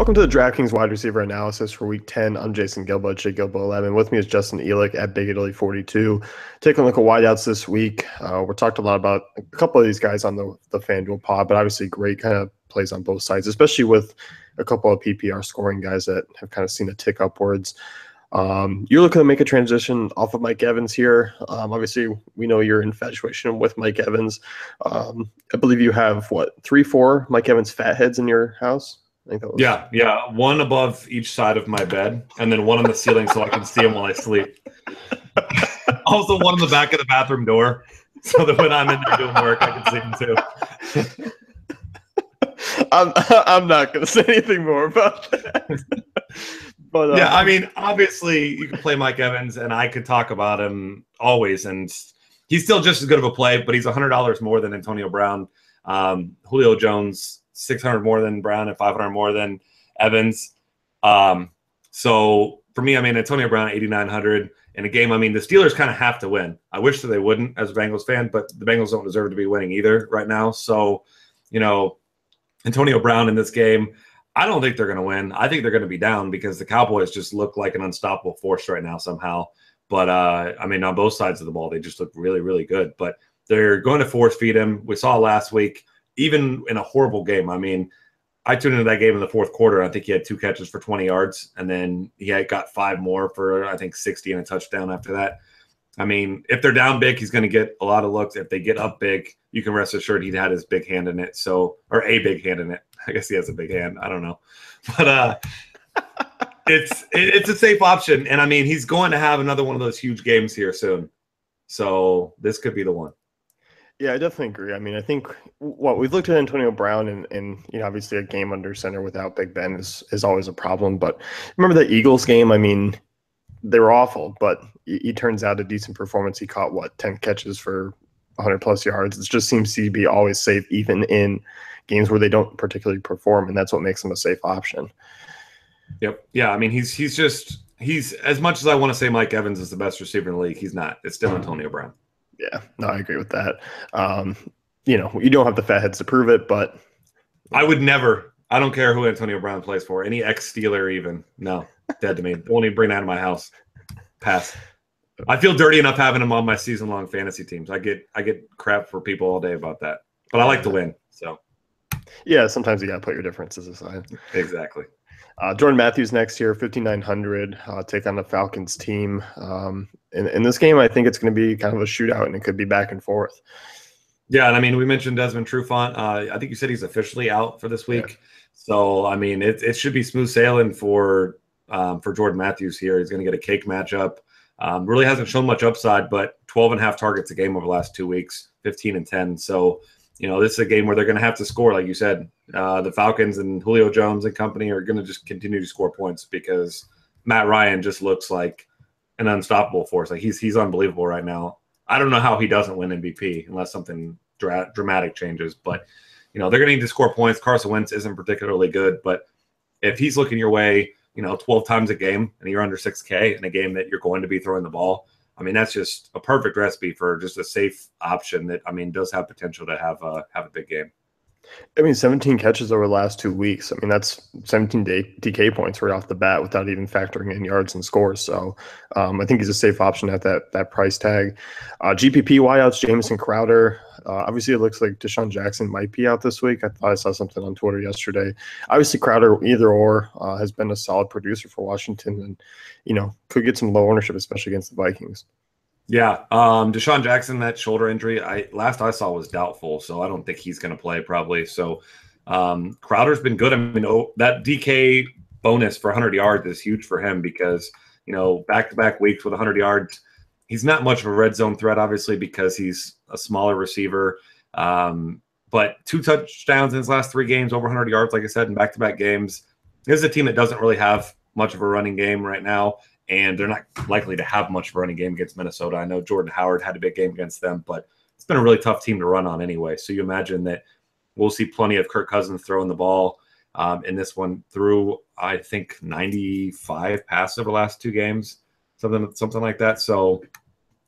Welcome to the DraftKings wide receiver analysis for Week 10. I'm Jason Gilbo, JGilbo11. With me is Justin Elick at Big Italy 42. Taking a look at wideouts this week. We're talked a lot about a couple of these guys on the FanDuel pod, but obviously great kind of plays on both sides, especially with a couple of PPR scoring guys that have kind of seen a tick upwards. You're looking to make a transition off of Mike Evans here. Obviously, we know your infatuation with Mike Evans. I believe you have, 3-4 Mike Evans fat heads in your house? I think that was... Yeah. One above each side of my bed, and then one on the ceiling so I can see him while I sleep. Also, one on the back of the bathroom door, so that when I'm in there doing work, I can see him too. I'm not going to say anything more about that. But yeah, I mean, obviously, you can play Mike Evans, and I could talk about him always, and he's still just as good of a play, but he's $100 more than Antonio Brown. Julio Jones, $600 more than Brown and $500 more than Evans. So for me, I mean, Antonio Brown, $8,900 in a game. I mean, the Steelers kind of have to win. I wish that they wouldn't as a Bengals fan, but the Bengals don't deserve to be winning either right now. So, Antonio Brown in this game, I don't think they're going to win. I think they're going to be down because the Cowboys just look like an unstoppable force right now somehow. But, I mean, on both sides of the ball, they just look really, really good. But they're going to force feed him. We saw last week, even in a horrible game. I mean, I tuned into that game in the fourth quarter. I think he had 2 catches for 20 yards, and then he got 5 more for, I think, 60 and a touchdown after that. I mean, if they're down big, he's going to get a lot of looks. If they get up big, you can rest assured he had his big hand in it. Or a big hand in it. I guess he has a big hand. I don't know. But it's a safe option. And, I mean, he's going to have another one of those huge games here soon. So this could be the one. Yeah, I definitely agree. I mean, I think we've looked at Antonio Brown and obviously a game under center without Big Ben is always a problem. But remember the Eagles game? I mean, they were awful, but he turns out a decent performance. He caught 10 catches for 100+ yards. It just seems to be always safe, even in games where they don't particularly perform, and that's what makes him a safe option. Yep. Yeah. I mean, he's as much as I want to say Mike Evans is the best receiver in the league, he's not. It's still Antonio Brown. Yeah, no, I agree with that. You don't have the fat heads to prove it, but I would never. I don't care who Antonio Brown plays for. Any ex-Steeler even. No, dead to me. Don't even bring that to my house. Pass. I feel dirty enough having him on my season-long fantasy teams. I get crap for people all day about that, but I like to win. So yeah, sometimes you got to put your differences aside. Exactly. Jordan Matthews next year, 5,900, take on the Falcons team. In this game, I think it's going to be kind of a shootout, and it could be back and forth. Yeah, and I mean, we mentioned Desmond Trufant. I think you said he's officially out for this week. Yeah. So, I mean, it should be smooth sailing for Jordan Matthews here. He's going to get a cake matchup. Really hasn't shown much upside, but 12.5 targets a game over the last 2 weeks, 15 and 10. So, this is a game where they're going to have to score, like you said. The Falcons and Julio Jones and company are going to just continue to score points because Matt Ryan just looks like an unstoppable force. Like he's unbelievable right now. I don't know how he doesn't win MVP unless something dramatic changes. But, they're going to need to score points. Carson Wentz isn't particularly good. But if he's looking your way, 12 times a game and you're under 6K in a game that you're going to be throwing the ball, I mean, that's just a perfect recipe for just a safe option that, I mean, does have potential to have a big game. I mean, 17 catches over the last 2 weeks. I mean, that's 17 DK points right off the bat without even factoring in yards and scores. So I think he's a safe option at that price tag. GPP wideouts, Jamison Crowder. Obviously, it looks like Deshaun Jackson might be out this week. I thought I saw something on Twitter yesterday. Obviously, Crowder, either or, has been a solid producer for Washington and, could get some low ownership, especially against the Vikings. Yeah, Deshaun Jackson, that shoulder injury, last I saw was doubtful, so I don't think he's going to play probably. So Crowder's been good. I mean, that DK bonus for 100 yards is huge for him because, back-to-back weeks with 100 yards, he's not much of a red zone threat, obviously, because he's a smaller receiver. But 2 touchdowns in his last 3 games, over 100 yards, like I said, in back-to-back games. This is a team that doesn't really have much of a running game right now. And they're not likely to have much of a running game against Minnesota. I know Jordan Howard had a big game against them, but it's been a really tough team to run on anyway. So you imagine that we'll see plenty of Kirk Cousins throwing the ball in this one through, I think, 95 passes over the last 2 games, something like that. So,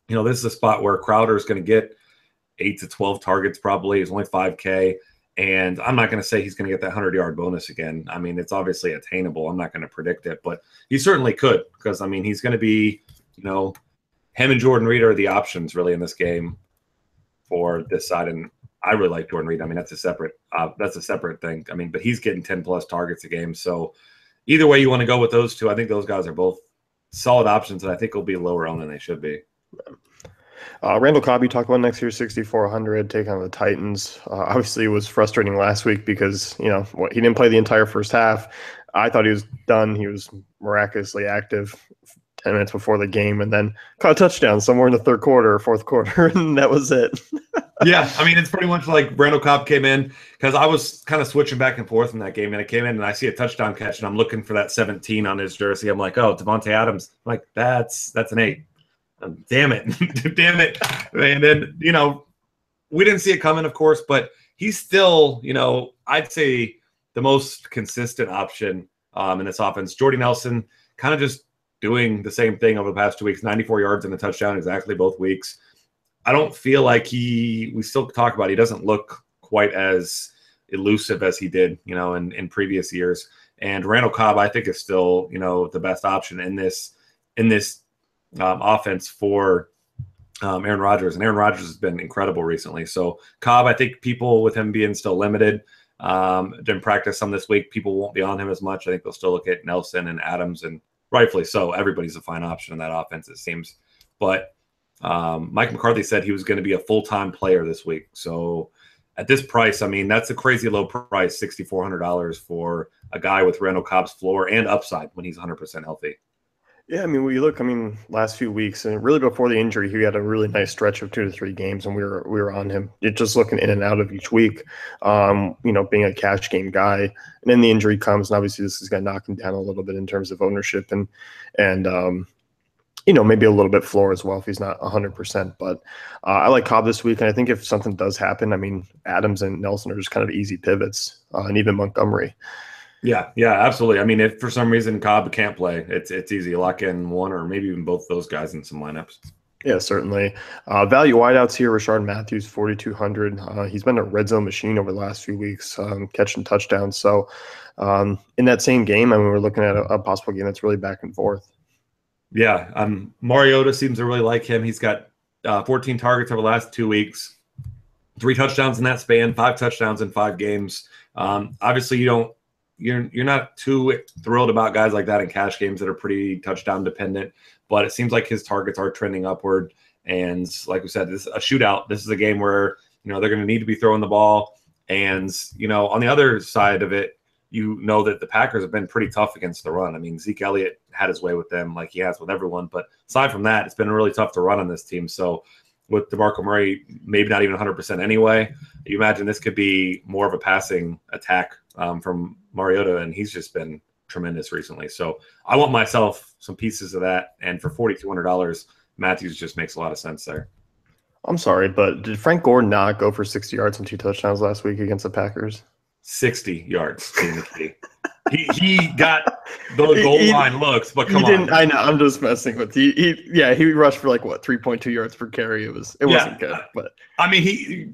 this is a spot where Crowder is going to get 8 to 12 targets probably. It's only 5K. And I'm not going to say he's going to get that 100-yard bonus again. I mean, it's obviously attainable. I'm not going to predict it, but he certainly could because, I mean, he's going to be, him and Jordan Reed are the options really in this game for this side. And I really like Jordan Reed. I mean, that's a separate thing. I mean, but he's getting 10+ targets a game. So either way you want to go with those two, I think those guys are both solid options, and I think will be lower owned than they should be. Randall Cobb, you talked about next year, 6,400, take on the Titans. Obviously, it was frustrating last week because, he didn't play the entire first half. I thought he was done. He was miraculously active 10 minutes before the game and then caught a touchdown somewhere in the third quarter or fourth quarter, and that was it. Yeah, I mean, it's pretty much like Randall Cobb came in because I was kind of switching back and forth in that game, and I came in and I see a touchdown catch, and I'm looking for that 17 on his jersey. I'm like, oh, Davante Adams. I'm like, that's an 8. Damn it. Damn it. And then, we didn't see it coming, of course, but he's still, I'd say the most consistent option in this offense. Jordy Nelson kind of just doing the same thing over the past 2 weeks, 94 yards and a touchdown exactly both weeks. I don't feel like we still talk about he doesn't look quite as elusive as he did, in previous years. And Randall Cobb, I think, is still, the best option in this offense for Aaron Rodgers. And Aaron Rodgers has been incredible recently. So Cobb, I think people with him being still limited, didn't practice some this week. People won't be on him as much. I think they'll still look at Nelson and Adams, and rightfully so. Everybody's a fine option in that offense, it seems. But Mike McCarthy said he was going to be a full-time player this week. So at this price, I mean, that's a crazy low price, $6,400 for a guy with Randall Cobb's floor and upside when he's 100% healthy. Yeah, I mean, when you look, last few weeks, and really before the injury, he had a really nice stretch of 2 to 3 games, and we were on him. It just looking in and out of each week, being a cash game guy. And then the injury comes, and obviously this is going to knock him down a little bit in terms of ownership and maybe a little bit floor as well if he's not 100%. But I like Cobb this week, and I think if something does happen, Adams and Nelson are just kind of easy pivots, and even Montgomery. Yeah, absolutely. I mean, if for some reason Cobb can't play, it's easy. Lock in one or maybe even both those guys in some lineups. Yeah, certainly. Value wideouts here, Rashard Matthews, 4,200. He's been a red zone machine over the last few weeks, catching touchdowns. So in that same game, we're looking at a possible game that's really back and forth. Yeah, Mariota seems to really like him. He's got 14 targets over the last 2 weeks, 3 touchdowns in that span, 5 touchdowns in 5 games. Obviously, you're not too thrilled about guys like that in cash games that are pretty touchdown dependent, but it seems like his targets are trending upward. And like we said, this is a shootout. This is a game where, they're going to need to be throwing the ball. And, on the other side of it, that the Packers have been pretty tough against the run. I mean, Zeke Elliott had his way with them like he has with everyone. But aside from that, it's been really tough to run on this team. So with DeMarco Murray, maybe not even 100% anyway, you imagine this could be more of a passing attack from Mariota, and he's just been tremendous recently. So I want myself some pieces of that, and for $4,200, Matthews just makes a lot of sense there. I'm sorry, but did Frank Gore not go for 60 yards and 2 touchdowns last week against the Packers? 60 yards. He got the goal line looks, but come on. I know. I'm just messing with you. He rushed for 3.2 yards per carry. It wasn't good, but he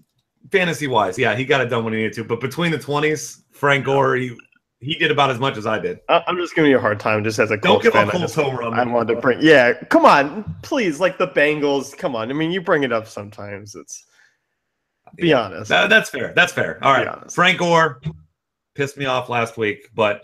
fantasy wise, he got it done when he needed to. But between the 20s, Frank Gore, he did about as much as I did. I'm just giving you a hard time, just as a Colts fan. I wanted to bring. Yeah, come on, please, like the Bengals. Come on, you bring it up sometimes. Be honest. That's fair. That's fair. All right, Frank Gore pissed me off last week, but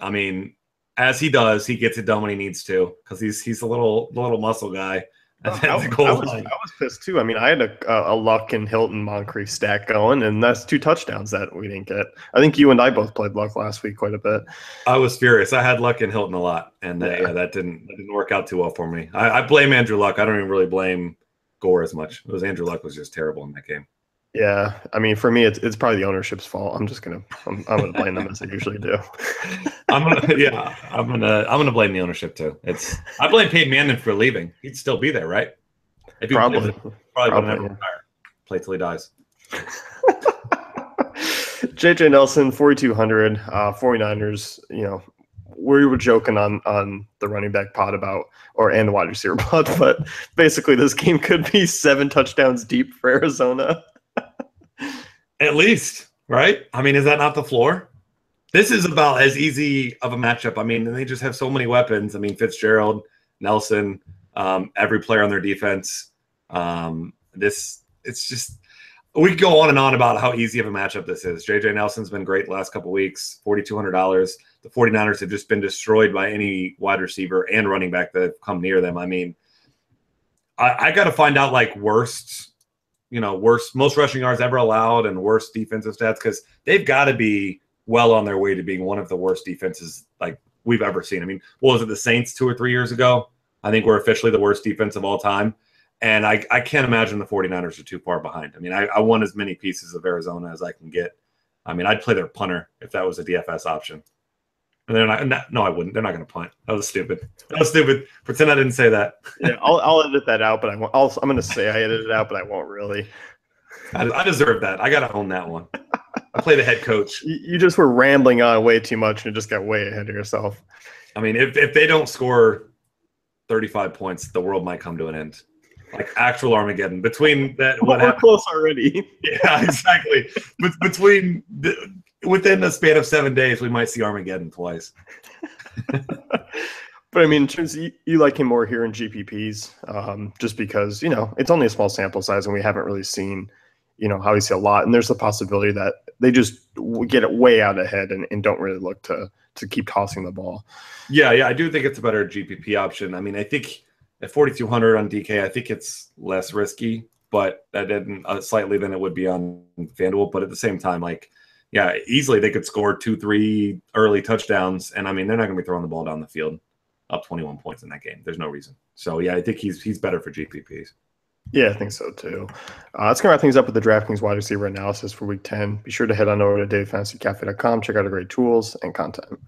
as he does, he gets it done when he needs to because he's a little muscle guy. I was pissed too. I had a Luck and Hilton Moncrief stack going, and that's 2 touchdowns that we didn't get. I think you and I both played Luck last week quite a bit. I was furious. I had Luck and Hilton a lot, and that didn't work out too well for me. I blame Andrew Luck. I don't even really blame Gore as much. It was Andrew Luck was just terrible in that game. Yeah, for me, it's probably the ownership's fault. I'm gonna blame them as I usually do. I'm gonna blame the ownership too. I blame Peyton Manning for leaving. He'd still be there, right? If he probably would never retire. Play till he dies. JJ Nelson, 4,200, 49ers. We were joking on the running back pod and the wide receiver pod, but basically this game could be 7 touchdowns deep for Arizona. At least. right? I mean, is that not the floor? This is about as easy of a matchup. I mean, they just have so many weapons. I mean, Fitzgerald, Nelson, every player on their defense. It's just we could go on and on about how easy of a matchup this is. JJ Nelson's been great the last couple of weeks, $4,200. The 49ers have just been destroyed by any wide receiver and running back that have come near them. I mean, I got to find out like worst, most rushing yards ever allowed and worst defensive stats, because they've got to be well on their way to being one of the worst defenses like we've ever seen. I mean, what was it, the Saints 2 or 3 years ago? I think we're officially the worst defense of all time. And I can't imagine the 49ers are too far behind. I mean, I want as many pieces of Arizona as I can get. I mean, I'd play their punter if that was a DFS option. And they're not. No, I wouldn't. They're not going to punt. That was stupid. Pretend I didn't say that. Yeah, I'll edit that out, but I'm going to say I edited it out, but I won't really. I deserve that. I got to own that one. I play the head coach. You just were rambling on way too much and just got way ahead of yourself. I mean, if they don't score 35 points, the world might come to an end. Like actual Armageddon. Between that, we're close already. Yeah, exactly. But within a span of 7 days, we might see Armageddon twice. But I mean, in terms of, you like him more here in GPPs, just because it's only a small sample size and we haven't really seen obviously a lot, and there's a possibility that they just get it way out ahead and don't really look to keep tossing the ball. Yeah, I do think it's a better GPP option. I mean, I think at 4,200 on DK, I think it's less risky, but that didn't slightly than it would be on FanDuel. But at the same time, easily they could score 2-3 early touchdowns, and I mean they're not going to be throwing the ball down the field up 21 points in that game. There's no reason. So I think he's better for GPPs. Yeah, I think so too. Let's go wrap things up with the DraftKings wide receiver analysis for Week 10. Be sure to head on over to DaveFantasyCafe.com. Check out our great tools and content.